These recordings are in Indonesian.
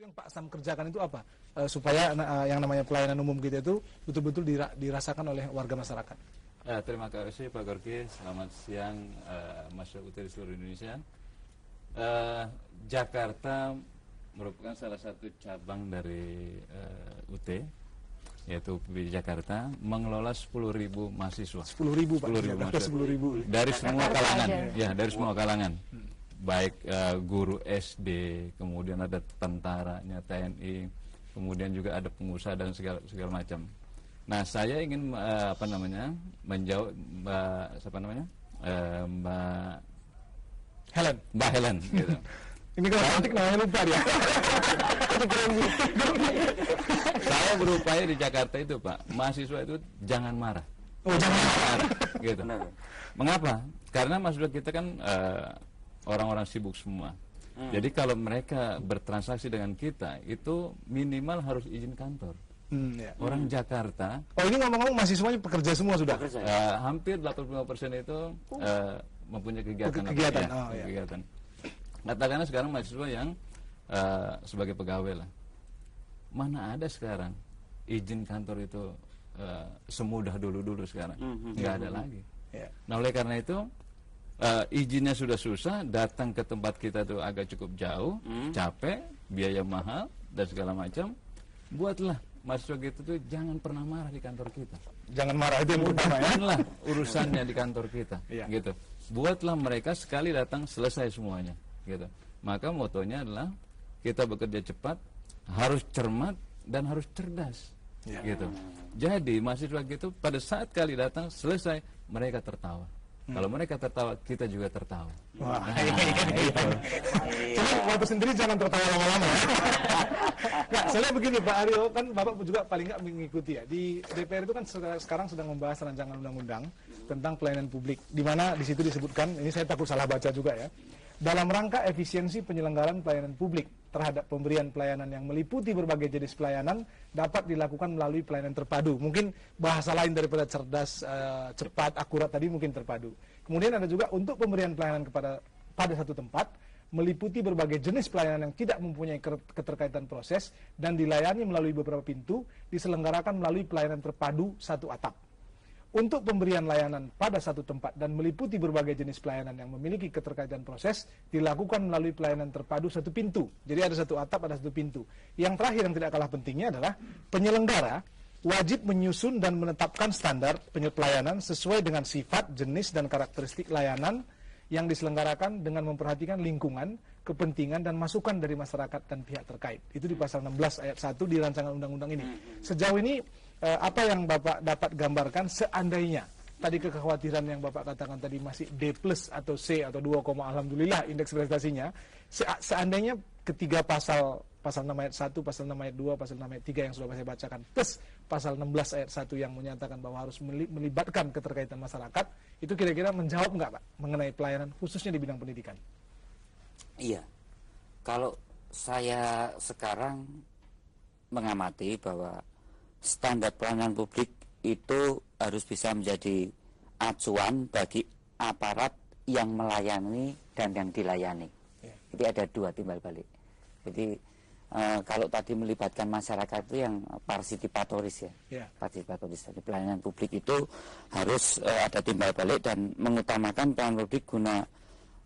Yang Pak Sam kerjakan itu apa? Supaya yang namanya pelayanan umum kita itu betul-betul dirasakan oleh warga masyarakat. Terima kasih Pak Gorky, selamat siang masyarakat UT di seluruh Indonesia. Jakarta merupakan salah satu cabang dari UT, yaitu UPB Jakarta, mengelola 10.000 mahasiswa. 10.000 Pak, 10.000 mahasiswa. 10.000. Dari semua kalangan, ya dari semua kalangan. Baik guru SD, kemudian ada tentaranya TNI, kemudian juga ada pengusaha dan segala macam. Nah, saya ingin menjawab Mbak Helen gitu. Ini kalau cantik namanya lupa dia. Saya berupaya di Jakarta itu, Pak, mahasiswa itu jangan marah. Oh, jangan marah. Gitu. Mengapa? Karena mahasiswa kita kan orang-orang sibuk semua. Jadi kalau mereka bertransaksi dengan kita itu minimal harus izin kantor. Ya. Orang Jakarta. Oh, ini ngomong-ngomong mahasiswanya pekerja semua sudah. Hampir 85% itu mempunyai kegiatan. Kegiatan. Kegiatan. Katakanlah sekarang mahasiswa yang sebagai pegawai lah. Mana ada sekarang izin kantor itu semudah dulu sekarang. Nggak ada lagi. Nah, oleh karena itu izinnya sudah susah, datang ke tempat kita tuh agak cukup jauh, capek, biaya mahal dan segala macam. Buatlah mahasiswa gitu tuh jangan pernah marah di kantor kita. Jangan marah, itu yang utama ya. Mudahkanlah urusannya di kantor kita, gitu. Buatlah mereka sekali datang selesai semuanya, gitu. Maka motonya adalah kita bekerja cepat, harus cermat dan harus cerdas, gitu. Jadi mahasiswa gitu pada saat kali datang selesai mereka tertawa. Kalau mereka tertawa, kita juga tertawa. Wah, cuma waktu sendiri jangan tertawa lama-lama. Nah, soalnya begini Pak Aryo, kan Bapak juga paling nggak mengikuti ya. Di DPR itu kan sekarang sedang membahas rancangan undang-undang tentang pelayanan publik, di mana di situ disebutkan, ini saya takut salah baca juga ya, dalam rangka efisiensi penyelenggaraan pelayanan publik terhadap pemberian pelayanan yang meliputi berbagai jenis pelayanan dapat dilakukan melalui pelayanan terpadu. Mungkin bahasa lain daripada cerdas, cepat, akurat tadi mungkin terpadu. Kemudian ada juga untuk pemberian pelayanan pada satu tempat meliputi berbagai jenis pelayanan yang tidak mempunyai keterkaitan proses dan dilayani melalui beberapa pintu, diselenggarakan melalui pelayanan terpadu satu atap. Untuk pemberian layanan pada satu tempat dan meliputi berbagai jenis pelayanan yang memiliki keterkaitan proses dilakukan melalui pelayanan terpadu satu pintu. Jadi ada satu atap, ada satu pintu. Yang terakhir yang tidak kalah pentingnya adalah penyelenggara wajib menyusun dan menetapkan standar pelayanan sesuai dengan sifat, jenis, dan karakteristik layanan yang diselenggarakan dengan memperhatikan lingkungan, kepentingan, dan masukan dari masyarakat dan pihak terkait. Itu di pasal 16 ayat 1 di rancangan undang-undang ini. Sejauh ini apa yang Bapak dapat gambarkan seandainya tadi kekhawatiran yang Bapak katakan tadi masih D+ atau C atau 2, alhamdulillah indeks prestasinya, seandainya ketiga pasal 6 ayat 1, pasal 6 ayat 2, pasal 6 ayat 3 yang sudah saya bacakan plus pasal 16 ayat 1 yang menyatakan bahwa harus melibatkan keterkaitan masyarakat, itu kira-kira menjawab nggak Pak mengenai pelayanan khususnya di bidang pendidikan? Iya, kalau saya sekarang mengamati bahwa standar pelayanan publik itu harus bisa menjadi acuan bagi aparat yang melayani dan yang dilayani. Jadi ada dua timbal balik. Jadi kalau tadi melibatkan masyarakat itu yang partisipatoris ya, partisipatoris. Jadi pelayanan publik itu harus ada timbal balik dan mengutamakan pelayanan publik guna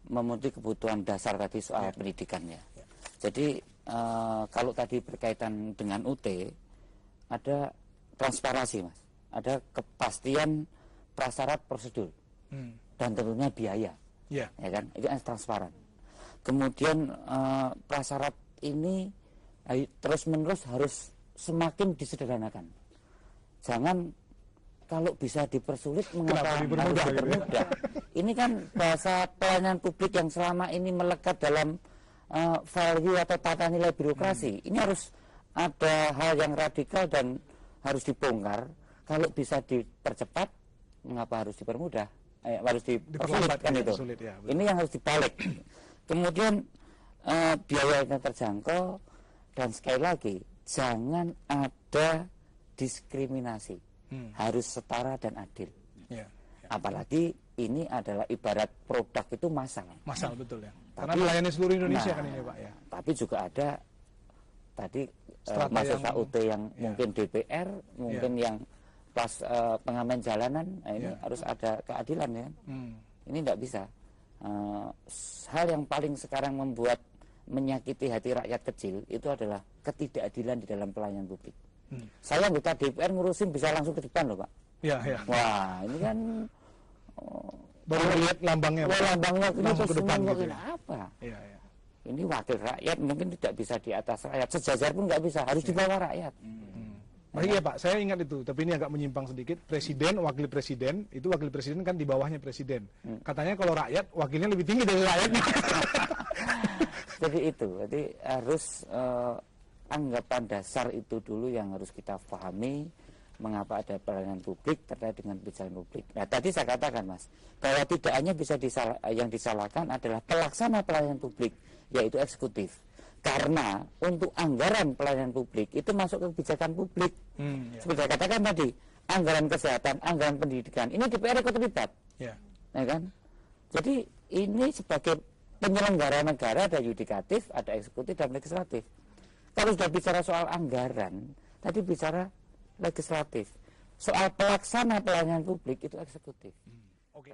memenuhi kebutuhan dasar tadi soal pendidikannya. Jadi kalau tadi berkaitan dengan UT, ada transparansi Mas, ada kepastian prasyarat prosedur dan tentunya biaya, ya kan, itu transparan. Kemudian prasyarat ini terus-menerus harus semakin disederhanakan. Jangan kalau bisa dipersulit mengapa harus dipermudah. Ini kan bahasa pelayanan publik yang selama ini melekat dalam value atau tata nilai birokrasi. Ini harus ada hal yang radikal dan harus dibongkar. Kalau bisa dipercepat, mengapa harus dipermudah? Harus dipersulit kan itu. Sulit, ya, ini yang harus dibalik. Kemudian biaya yang terjangkau dan sekali lagi jangan ada diskriminasi. Harus setara dan adil. Apalagi ini adalah ibarat produk itu massal. Massal betul ya. Karena melayani seluruh Indonesia kan ini Pak ya. Tapi juga ada tadi Strata mahasiswa yang- UT yang mungkin DPR, mungkin yang pas pengamen jalanan, nah ini harus ada keadilan ya. Ini tidak bisa. Hal yang paling sekarang membuat menyakiti hati rakyat kecil itu adalah ketidakadilan di dalam pelayanan publik. Saya anggota DPR ngurusin bisa langsung ke depan loh Pak. Ya, ya. Wah ini kan Baru lihat lambangnya. Pak. lambangnya ini Langsung ke terus depan gitu ngomongin ya. apa? Iya, iya. Ini wakil rakyat mungkin tidak bisa di atas rakyat, sejajar pun nggak bisa, harus di bawah rakyat. Nah, iya Pak, saya ingat itu, tapi ini agak menyimpang sedikit. Presiden, wakil presiden, itu wakil presiden kan di bawahnya presiden. Katanya kalau rakyat, wakilnya lebih tinggi dari rakyat. Jadi itu, jadi harus anggapan dasar itu dulu yang harus kita pahami, mengapa ada pelayanan publik terkait dengan kebijakan publik. Nah tadi saya katakan Mas, bahwa tidak hanya bisa yang disalahkan adalah pelaksana pelayanan publik, yaitu eksekutif. Karena untuk anggaran pelayanan publik itu masuk ke kebijakan publik. Seperti saya katakan tadi, anggaran kesehatan, anggaran pendidikan, ini DPR ikut terlibat. Ya. Ya kan? Jadi ini sebagai penyelenggara negara ada yudikatif, ada eksekutif dan legislatif. Kalau sudah bicara soal anggaran, tadi bicara legislatif. Soal pelaksana pelayanan publik itu eksekutif. Oke.